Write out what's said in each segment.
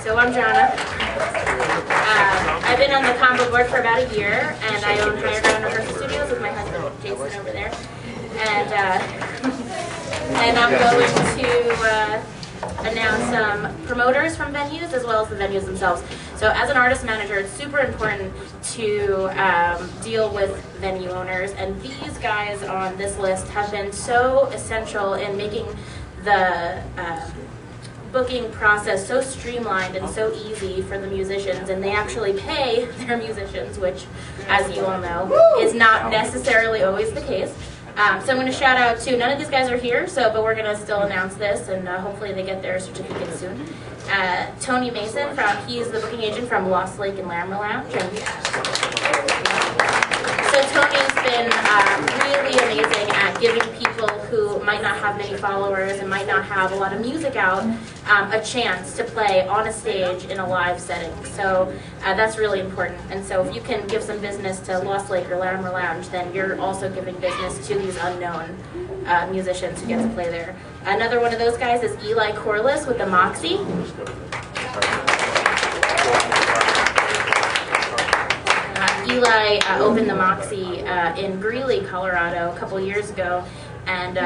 So I'm Jana. I've been on the combo board for about a year, and I own Higher Ground Rehearsal Studios with my husband, Jason, over there. And I'm going to announce some promoters from venues as well as the venues themselves. So as an artist manager, it's super important to deal with venue owners, and these guys on this list have been so essential in making the booking process so streamlined and so easy for the musicians, and they actually pay their musicians, which, as you all know, is not necessarily always the case. So I'm going to shout out to, none of these guys are here, but we're going to still announce this, and hopefully they get their certificates soon. Tony Mason, he's the booking agent from Lost Lake and Larimer Lounge. So Tony's been really amazing at giving people who might not have many followers and might not have a lot of music out a chance to play on a stage in a live setting. So that's really important. And so if you can give some business to Lost Lake or Larimer Lounge, then you're also giving business to these unknown musicians who get to play there. Another one of those guys is Eli Corliss with the Moxie. Eli opened the Moxie in Greeley, Colorado a couple years ago, and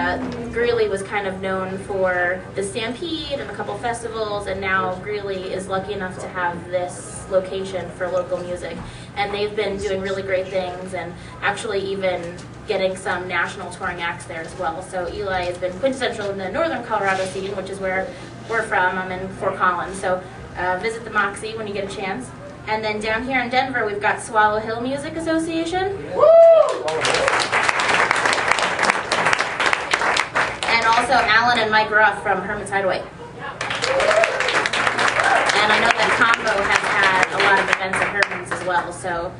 Greeley was kind of known for the Stampede and a couple festivals, and now Greeley is lucky enough to have this location for local music. And they've been doing really great things, and actually even getting some national touring acts there as well. So Eli has been quintessential in the northern Colorado scene, which is where we're from. I'm in Fort Collins, so visit the Moxie when you get a chance. And then down here in Denver, we've got Swallow Hill Music Association. Woo! And also Alan and Mike Ruff from Herman's Hideaway. And I know that Combo has had a lot of events at Herman's as well, so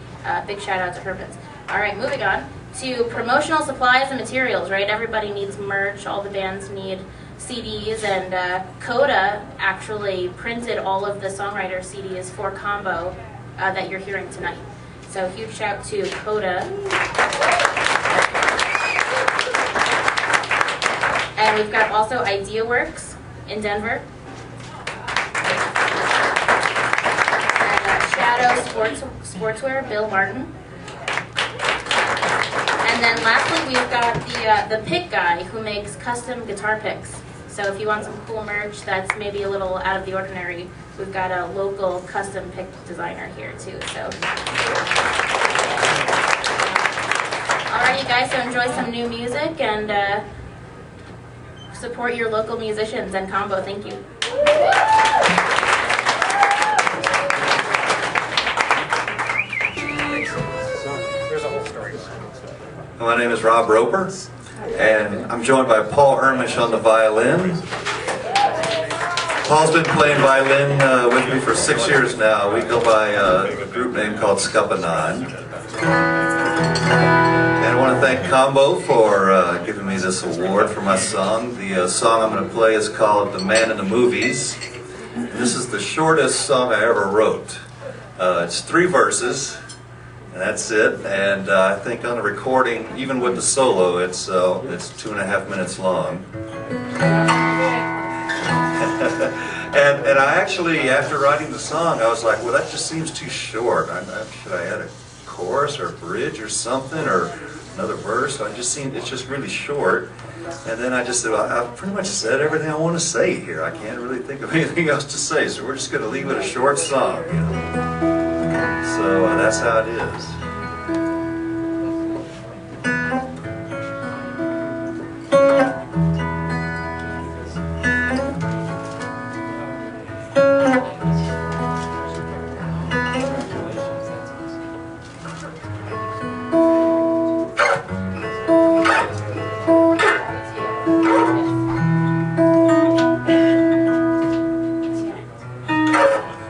big shout out to Herman's. All right, moving on to promotional supplies and materials, right? Everybody needs merch, all the bands need CDs, and Coda actually printed all of the songwriter CDs for Combo that you're hearing tonight. So huge shout to Coda. And we've got also IdeaWorks in Denver. And Shadow Sportswear, Bill Martin. And then lastly, we've got the pick guy who makes custom guitar picks. So if you want some cool merch that's maybe a little out of the ordinary, we've got a local custom pick designer here too. So, all right, you guys. So enjoy some new music and support your local musicians and Combo. Thank you. My name is Rob Roper, and I'm joined by Paul Ermish on the violin. Paul's been playing violin with me for 6 years now. We go by a group name called Scuppernine. And I want to thank Combo for giving me this award for my song. The song I'm going to play is called The Man in the Movies. And this is the shortest song I ever wrote. It's 3 verses. And that's it, and I think on the recording, even with the solo, it's 2.5 minutes long. and I actually, after writing the song, I was like, well, that just seems too short. Should I add a chorus or a bridge or something, or another verse? It's just really short. And then I just said, well, I've pretty much said everything I want to say here. I can't really think of anything else to say, so we're just going to leave it a short song, you know. So that's how it is.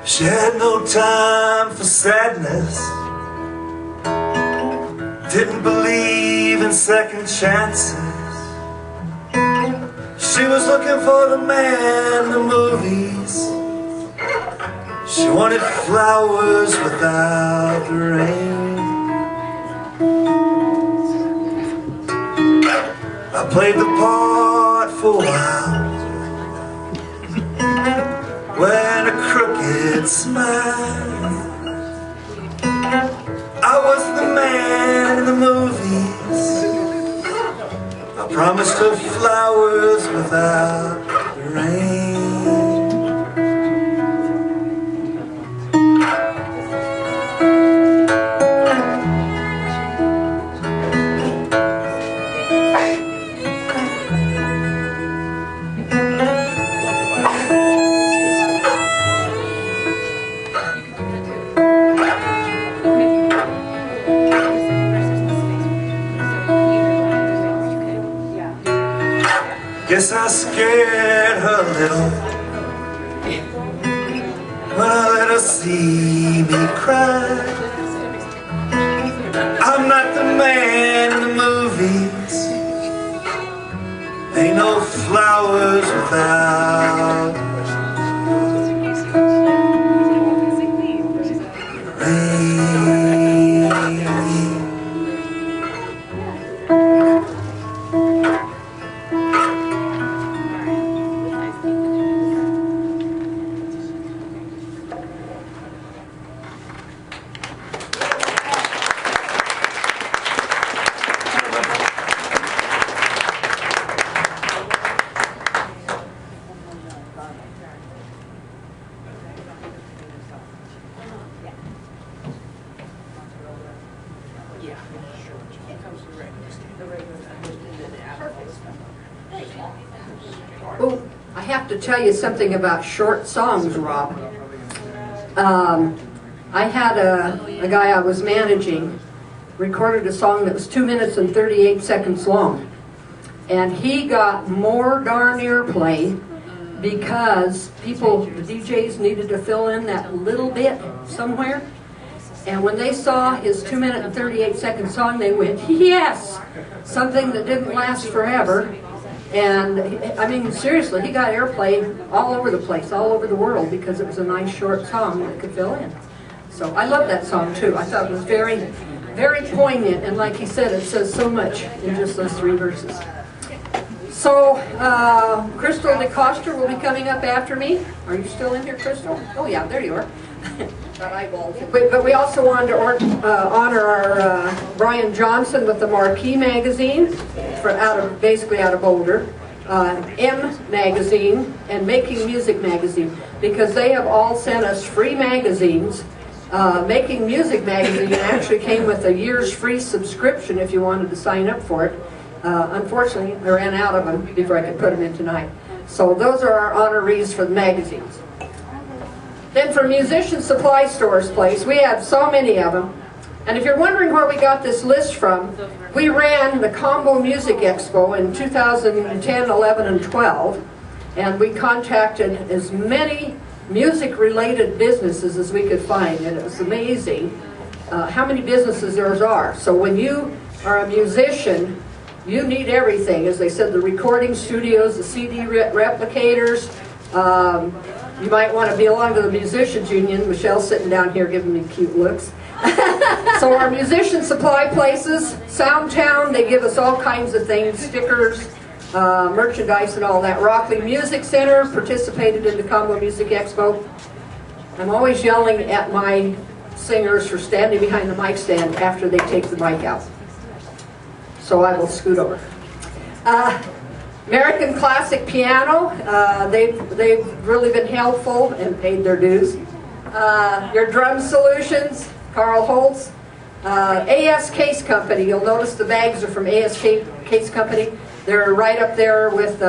She had no time for sadness, didn't believe in second chances. She was looking for the man in the movies. She wanted flowers without the rain. I played the part for a while when a crooked It's mine. I was the man in the movies. I promised her flowers without the rain. Guess I scared her a little when I let her see me cry. I'm not the man in the movies. Ain't no flowers without rain. Oh, I have to tell you something about short songs, Rob. I had a guy I was managing recorded a song that was 2 minutes and 38 seconds long. And he got more darn airplay because people, the DJs needed to fill in that little bit somewhere. And when they saw his 2 minute and 38 second song, they went, yes! Something that didn't last forever. And, I mean, seriously, he got airplay all over the place, all over the world, because it was a nice short song that could fill in. So I love that song, too. I thought it was very, very poignant, and like he said, it says so much in just those 3 verses. So, Crystal DeCoster will be coming up after me. Are you still in here, Crystal? Oh, yeah, there you are. But we also wanted to honor our Brian Johnson with the Marquee magazine, basically out of Boulder, M magazine, and Making Music magazine, because they have all sent us free magazines. Making Music magazine actually came with a year's free subscription if you wanted to sign up for it. Unfortunately, I ran out of them before I could put them in tonight. So those are our honorees for the magazines. Then for Musician Supply Stores Place, we have so many of them. And if you're wondering where we got this list from, we ran the Combo Music Expo in 2010, 11, and 12. And we contacted as many music-related businesses as we could find. And it was amazing how many businesses there are. So when you are a musician, you need everything. As they said, the recording studios, the CD replicators. You might want to belong to the Musicians Union. Michelle's sitting down here giving me cute looks. So our musician supply places, Soundtown, they give us all kinds of things, stickers, merchandise and all that. Rockley Music Center participated in the Combo Music Expo. I'm always yelling at my singers for standing behind the mic stand after they take the mic out. So I will scoot over. American Classic Piano, they've really been helpful and paid their dues. Your Drum Solutions, Carl Holtz. AS Case Company, you'll notice the bags are from AS Case Company. They're right up there with,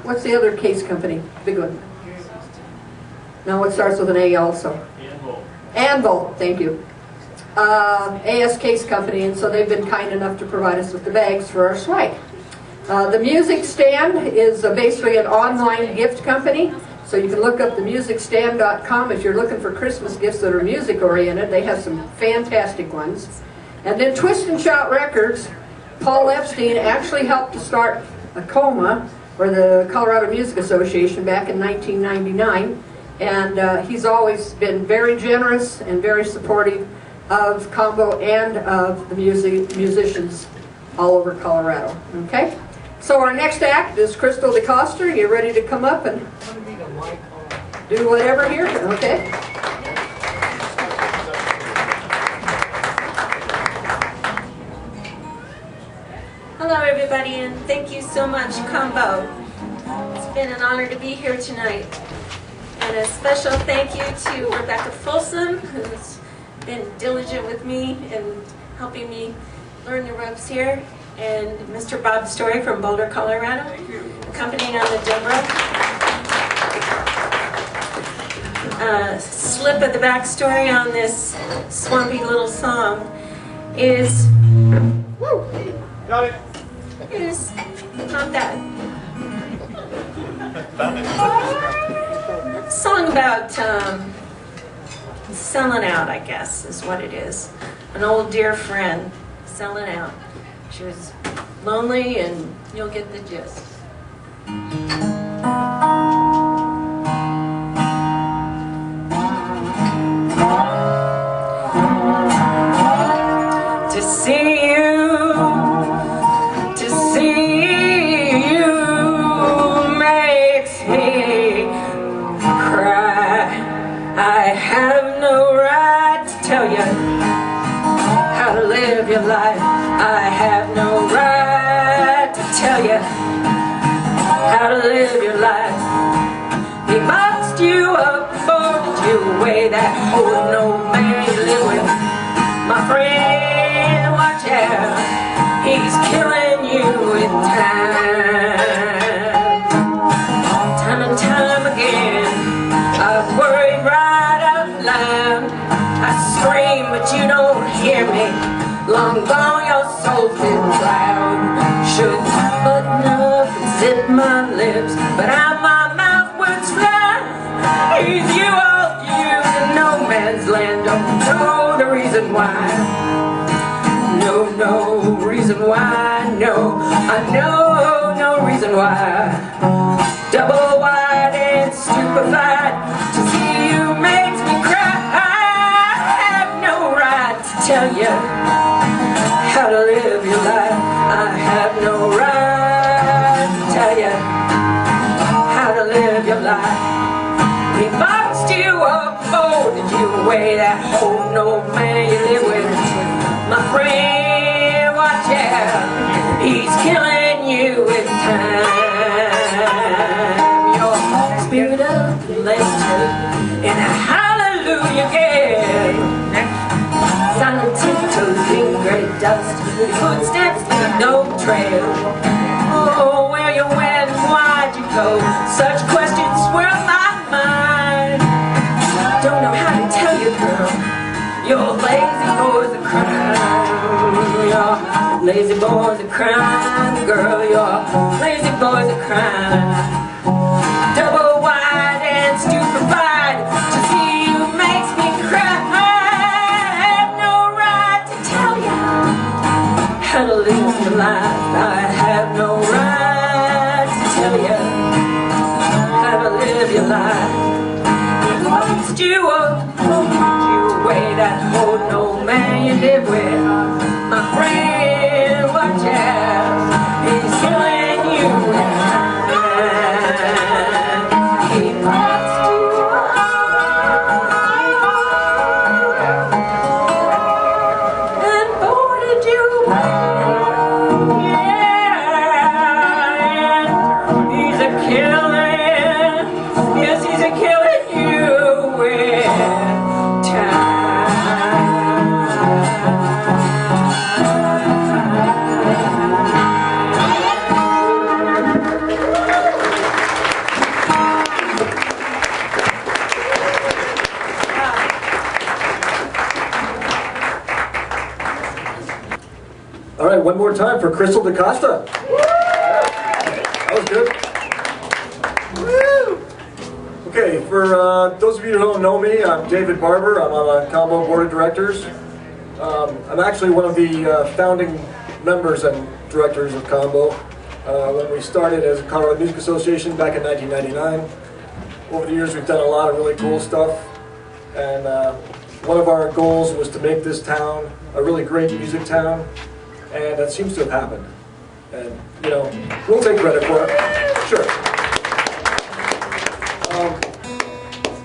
what's the other case company? Big one. No, it starts with an A also. Anvil, thank you. AS Case Company, and so they've been kind enough to provide us with the bags for our swag. The Music Stand is basically an online gift company, so you can look up themusicstand.com if you're looking for Christmas gifts that are music oriented. They have some fantastic ones. And then Twist and Shout Records, Paul Epstein actually helped to start ACOMA, or the Colorado Music Association, back in 1999, and he's always been very generous and very supportive of Combo and of the musicians all over Colorado. Okay? So our next act is Crystal DeCoster. You ready to come up and... do whatever here, okay? Hello, everybody, and thank you so much, Combo. It's been an honor to be here tonight. And a special thank you to Rebecca Folsom, who's been diligent with me and helping me learn the ropes here, and Mr. Bob Story from Boulder, Colorado, accompanying on the Deborah. Slip of the backstory on this swampy little song is, Got it. is not that. Song about selling out, I guess, is what it is. An old dear friend selling out. She was lonely, and you'll get the gist. To see you makes me cry. I have no right to tell you how to live your life. I have no right to tell you how to live your life. He boxed you up, folded you away, that whole no man you live with. My friend, watch out, he's killing you with time. Time and time again, I've worried right out loud. I scream, but you don't hear me. Long gone, your soul's been plowed. Should button up and zip my lips, but my mouth would fly. He's you, all you, in no man's land. Don't know the reason why. No reason why. No, I know no reason why. Double wide and stupefied to see you makes me cry. I have no right to tell you how to live your life. I have no right to tell you how to live your life. We boxed you up, folded you away, that whole no man you live with. My friend, watch out, he's killing you with time. Your spirit of legend in a hallelujah gale. Silent tiptoes in great dust, your footsteps leave no trail. Oh, where you went, why'd you go? Such questions were on my mind. Don't know how to tell you, girl. Your lazy boys are crying. Your lazy boys are crying, girl. Your lazy boys are crying. Double wide and stupefied to see you makes me cry. I have no right to tell you how to live your life. I have no right to tell you how to live your life. Boxed you up, folded you away, that whole no man you live with. My friend, watch out, he's killing you with time. He boxed you up and folded you away. Yeah, he's a killing, yes, he's a killing you with time. All right, one more time for Crystal DaCosta. That was good. Okay, for those of you who don't know me, I'm David Barber. I'm on the Combo Board of Directors. I'm actually one of the founding members and directors of Combo. When we started as a Colorado Music Association back in 1999. Over the years, we've done a lot of really cool stuff. And one of our goals was to make this town a really great music town. And that seems to have happened. And, you know, we'll take credit for it. Sure.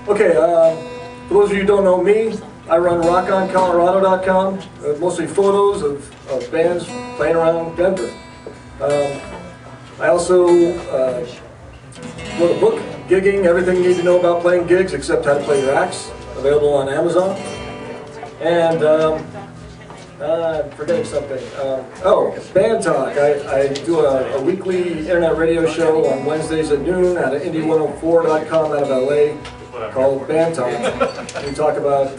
Okay, for those of you who don't know me, I run rockoncolorado.com, mostly photos of bands playing around Denver. I also wrote a book, Gigging, Everything You Need to Know About Playing Gigs Except How to Play Your Acts, available on Amazon. And I'm forgetting something. Band Talk. I do a weekly internet radio show on Wednesdays at noon out of Indie104.com out of LA called Band Talk. We talk about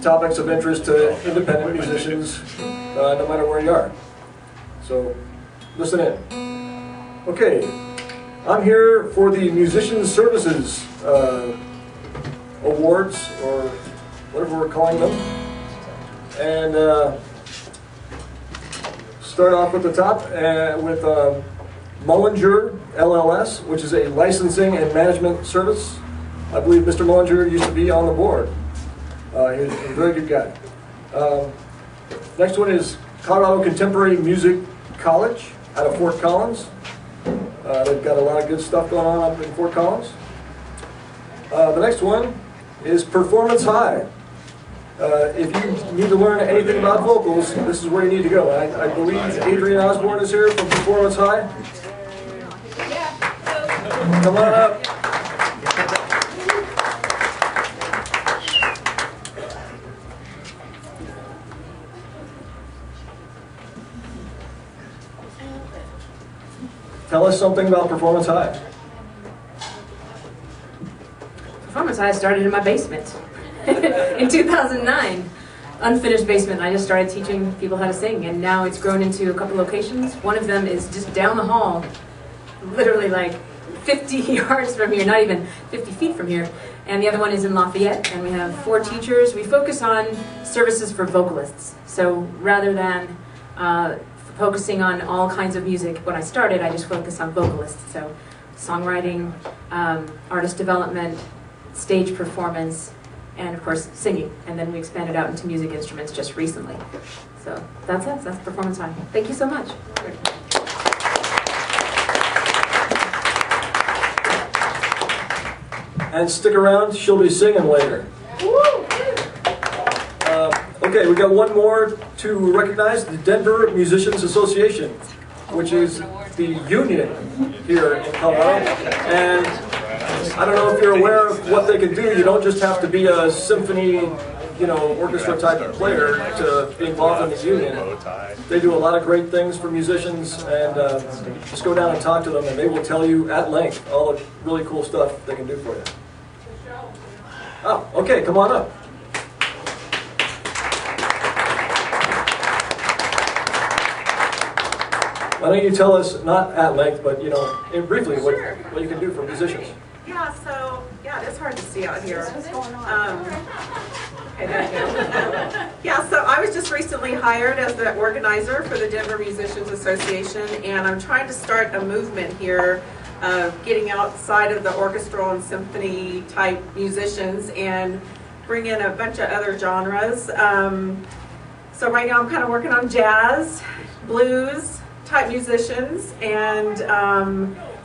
topics of interest to independent musicians, no matter where you are. So, listen in. Okay, I'm here for the Musician Services Awards, or whatever we're calling them. And start off at the top with Mullinger LLS, which is a licensing and management service. I believe Mr. Mullinger used to be on the board. He's a very good guy. Next one is Colorado Contemporary Music College out of Fort Collins. They've got a lot of good stuff going on up in Fort Collins. The next one is Performance High. If you need to learn anything about vocals, this is where you need to go. I believe Adrian Osborne is here from Performance High. Come on up. Tell us something about Performance High. Performance High started in my basement in 2009. Unfinished basement. I just started teaching people how to sing, and now it's grown into a couple locations. One of them is just down the hall, literally like 50 yards from here, not even 50 feet from here. And the other one is in Lafayette, and we have 4 teachers. We focus on services for vocalists. So rather than focusing on all kinds of music, when I started, I just focused on vocalists. So songwriting, artist development, stage performance, and of course singing. And then we expanded out into music instruments just recently. So that's us. That's Performance High. Thank you so much. And stick around, she'll be singing later. Okay, we got one more to recognize, the Denver Musicians Association, which is the union here in Colorado. And I don't know if you're aware of what they can do. You don't just have to be a symphony, orchestra type of player to be involved in the union. They do a lot of great things for musicians, and just go down and talk to them, and they will tell you at length all the really cool stuff they can do for you. Oh, okay, come on up. Why don't you tell us, not at length, but briefly, what you can do for musicians? Yeah, it is hard to see out here. Okay, there you go. Yeah, so I was just recently hired as the organizer for the Denver Musicians Association, and I'm trying to start a movement here of getting outside of the orchestral and symphony type musicians and bring in a bunch of other genres. So right now I'm kind of working on jazz, blues type musicians, and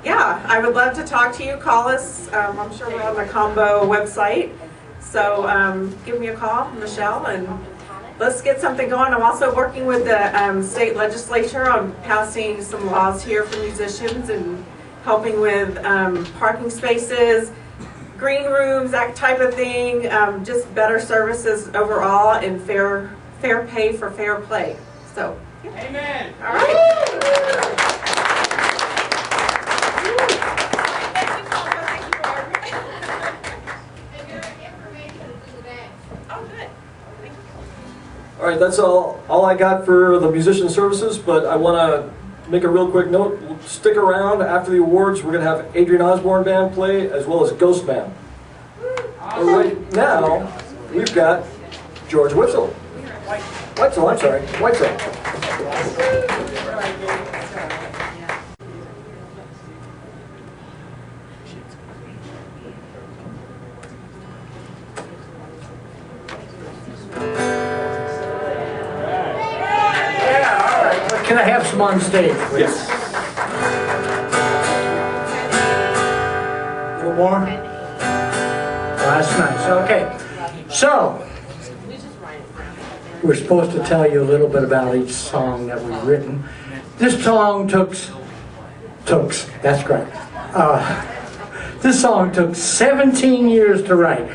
yeah, I would love to talk to you. Call us. I'm sure we're on the Combo website. So give me a call, Michelle, and let's get something going. I'm also working with the state legislature on passing some laws here for musicians and helping with parking spaces, green rooms, that type of thing. Just better services overall and fair pay for fair play. So, yeah. Amen. All right. All right, that's all I got for the musician services, but I want to make a real quick note. Stick around after the awards. We're going to have Adrian Osborne Band play, as well as Ghost Band. But right now, we've got George Witzel. Weitzel, I'm sorry. Weitzel. Can I have some on stage, please? Yes. A little more? That's nice. Okay. So, we're supposed to tell you a little bit about each song that we've written. This song that's great. This song took 17 years to write.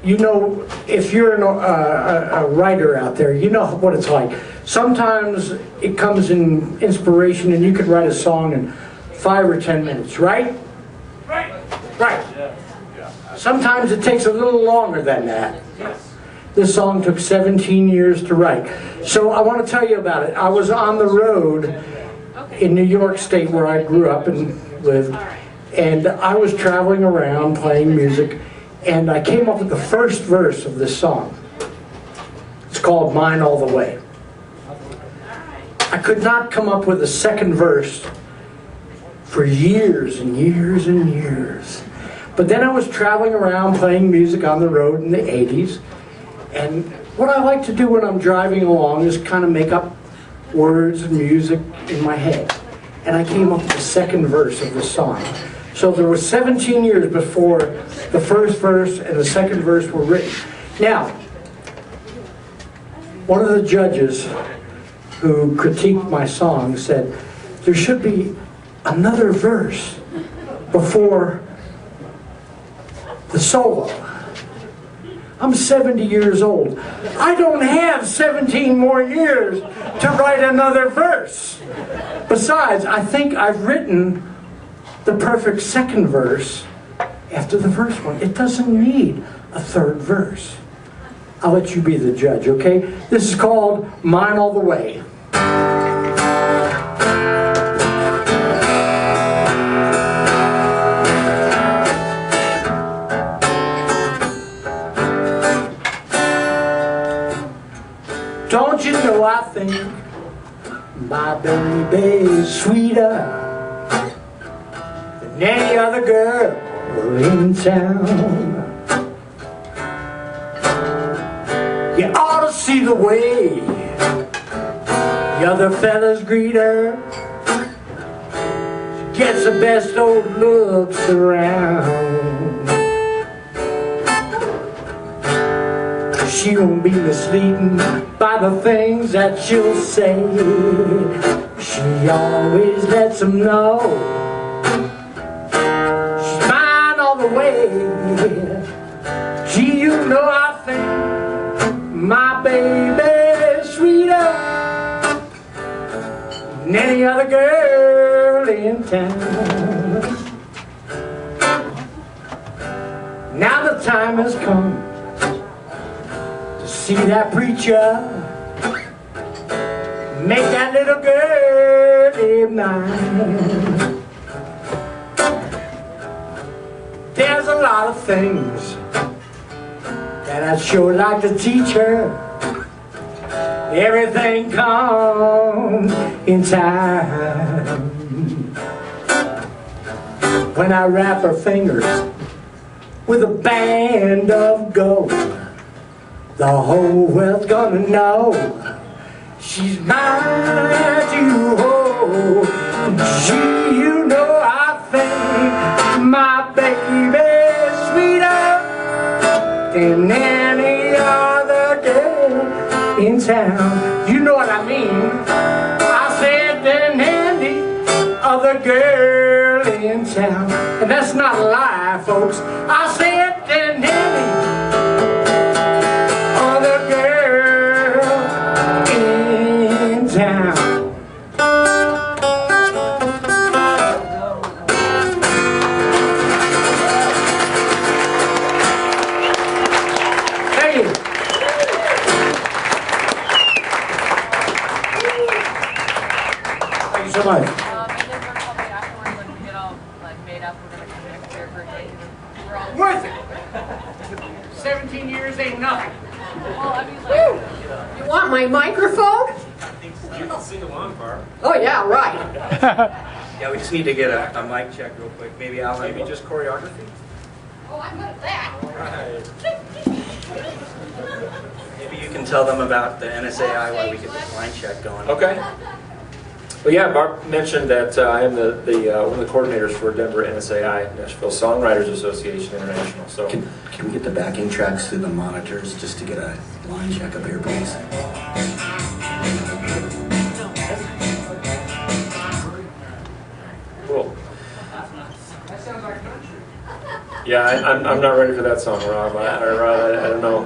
You know, if you're a writer out there, you know what it's like. Sometimes it comes in inspiration and you could write a song in 5 or 10 minutes, right? Right. Sometimes it takes a little longer than that. This song took 17 years to write. So I want to tell you about it. I was on the road in New York State where I grew up and lived, and I was traveling around playing music, and I came up with the first verse of this song. It's called Mine All the Way. I could not come up with a second verse for years and years and years. But then I was traveling around playing music on the road in the 80s, and what I like to do when I'm driving along is kind of make up words and music in my head. And I came up with the second verse of the song. So there was 17 years before the first verse and the second verse were written. Now, one of the judges who critiqued my song said, there should be another verse before the solo. I'm 70 years old. I don't have 17 more years to write another verse. Besides, I think I've written the perfect second verse after the first one. It doesn't need a third verse. I'll let you be the judge, okay? This is called Mine All the Way. Don't you know I think my baby's sweeter than any other girl in town. You ought to see the way the other fellas greet her. She gets the best old looks around. She won't be misleading by the things that she'll say. She always lets them know she's mine all the way. Gee, you know I think my baby's sweeter than any other girl in town. Now the time has come to see that preacher make that little girl mine. There's a lot of things that I'd sure like to teach her. Everything comes in time. When I wrap her fingers with a band of gold, the whole world's gonna know she's mine to hold. Gee, you know I think my baby's sweeter than any other girl in town. You know what I mean. I said than any other girl in town. And that's not a lie, folks. I said than any other girl in town. Thank you. Thank you so much. Worth it. 17 years ain't nothing. You want my microphone? You can sing along, Barb. Oh yeah, right. Yeah, we just need to get a mic check real quick. Maybe Alan. Maybe just choreography? Oh, I'm good at that. Maybe you can tell them about the NSAI while we get this line check going. Okay. Well, yeah, Barb mentioned that I am the one of the coordinators for Denver NSAI, Nashville Songwriters Association International. So, Can we get the backing tracks through the monitors just to get a line check up here, please? cool. Yeah, I'm not ready for that song, Rob. I don't know.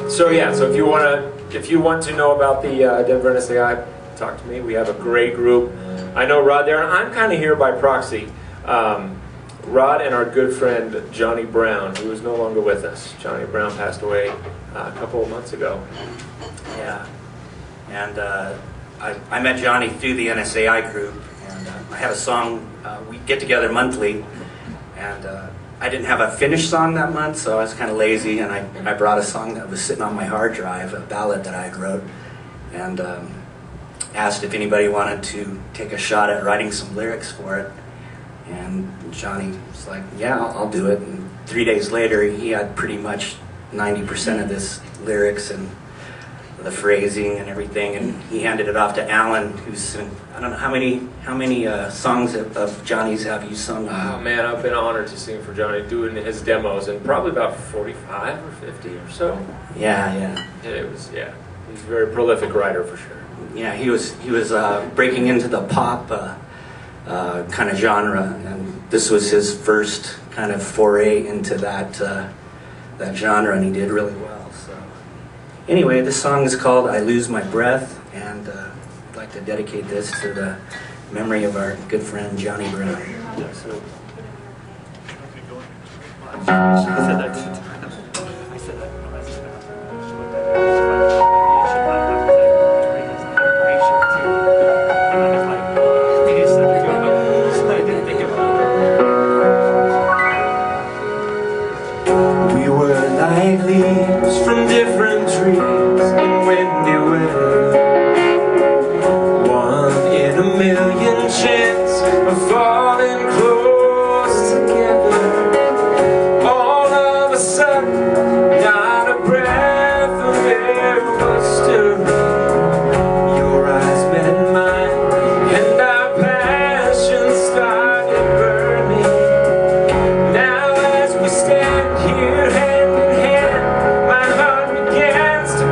So if you want to know about the Denver NSAI, talk to me. We have a great group. I know Rod there, and I'm kind of here by proxy. Rod and our good friend Johnny Brown, who is no longer with us. Johnny Brown passed away a couple of months ago. Yeah, and I met Johnny through the NSAI group, and I have a song. We get together monthly, and I didn't have a finished song that month, so I was kind of lazy, and I brought a song that was sitting on my hard drive, a ballad that I wrote, and asked if anybody wanted to take a shot at writing some lyrics for it. And Johnny was like, yeah, I'll do it. And 3 days later, he had pretty much 90% of this lyrics and the phrasing and everything. And he handed it off to Alan, who's, I don't know, how many songs of Johnny's have you sung? Oh man, I've been honored to sing for Johnny, doing his demos, and probably about 45 or 50 or so. Yeah. And it was, he's a very prolific writer for sure. Yeah, he was breaking into the pop kind of genre, and this was his first kind of foray into that genre, and he did really well. So, anyway, this song is called "I Lose My Breath," and I'd like to dedicate this to the memory of our good friend Johnny Brown. We were like leaves from different trees in windy weather. One in a million chance of falling close together. All of a sudden, not a breath of air was stirring. Your eyes met mine, and our passion started burning. Now as we stand here hand in hand, my heart begins to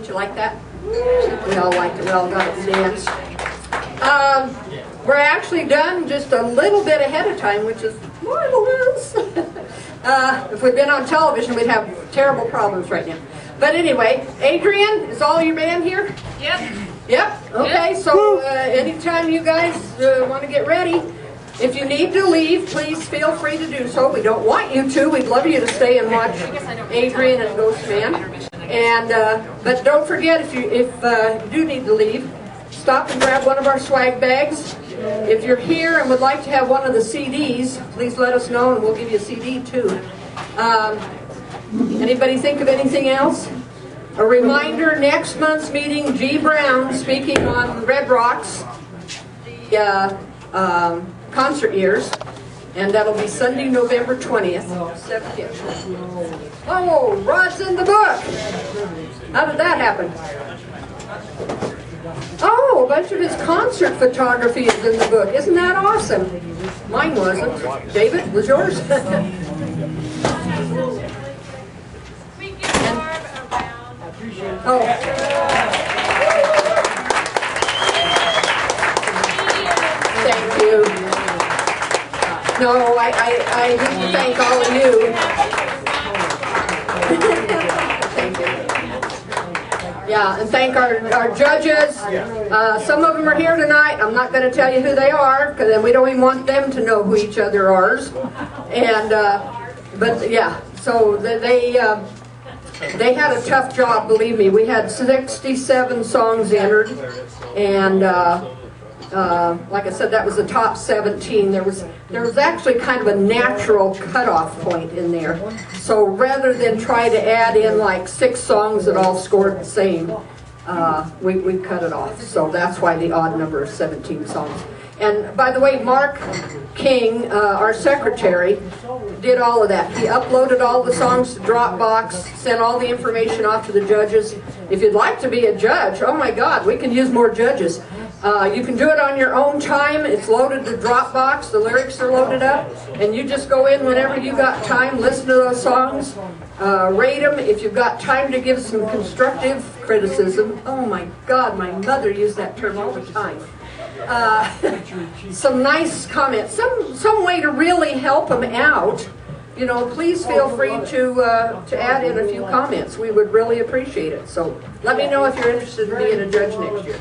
Didn't you like that? We all liked it. We all got it to dance. We're actually done just a little bit ahead of time, which is marvelous. If we'd been on television, we'd have terrible problems right now. But anyway, Adrian, is all your band here? Yep. Yep. Okay, so anytime you guys want to get ready, if you need to leave, please feel free to do so. We don't want you to. We'd love you to stay and watch Adrian and Ghostman. And but don't forget, if you do need to leave, stop and grab one of our swag bags. If you're here and would like to have one of the CDs, please let us know and we'll give you a CD too. Anybody think of anything else? A reminder, next month's meeting, G. Brown speaking on Red Rocks, the concert years, and that'll be Sunday, November 20th. Oh, Rod's in the book. How did that happen? Oh, a bunch of his concert photography is in the book. Isn't that awesome? Mine wasn't. David, was yours? Oh. Thank you. No, I need to thank all of you. Thank you. Yeah, and thank our judges. Some of them are here tonight. I'm not going to tell you who they are, because then we don't even want them to know who each other are. And, but yeah, so they had a tough job, believe me. We had 67 songs entered, and like I said, that was the top 17. There was actually kind of a natural cutoff point in there. So rather than try to add in like 6 songs that all scored the same, we cut it off. So that's why the odd number of 17 songs. And by the way, Mark King, our secretary, did all of that. He uploaded all the songs to Dropbox, sent all the information off to the judges. If you'd like to be a judge, oh my God, we can use more judges. You can do it on your own time. It's loaded to Dropbox. The lyrics are loaded up. And you just go in whenever you got time, listen to those songs, rate them. If you've got time to give some constructive criticism, oh my God, my mother used that term all the time. Some nice comments, some way to really help them out. You know, please feel free to add in a few comments. We would really appreciate it. So let me know if you're interested in being a judge next year.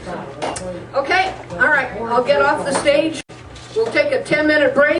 Okay, all right, I'll get off the stage. We'll take a 10-minute break.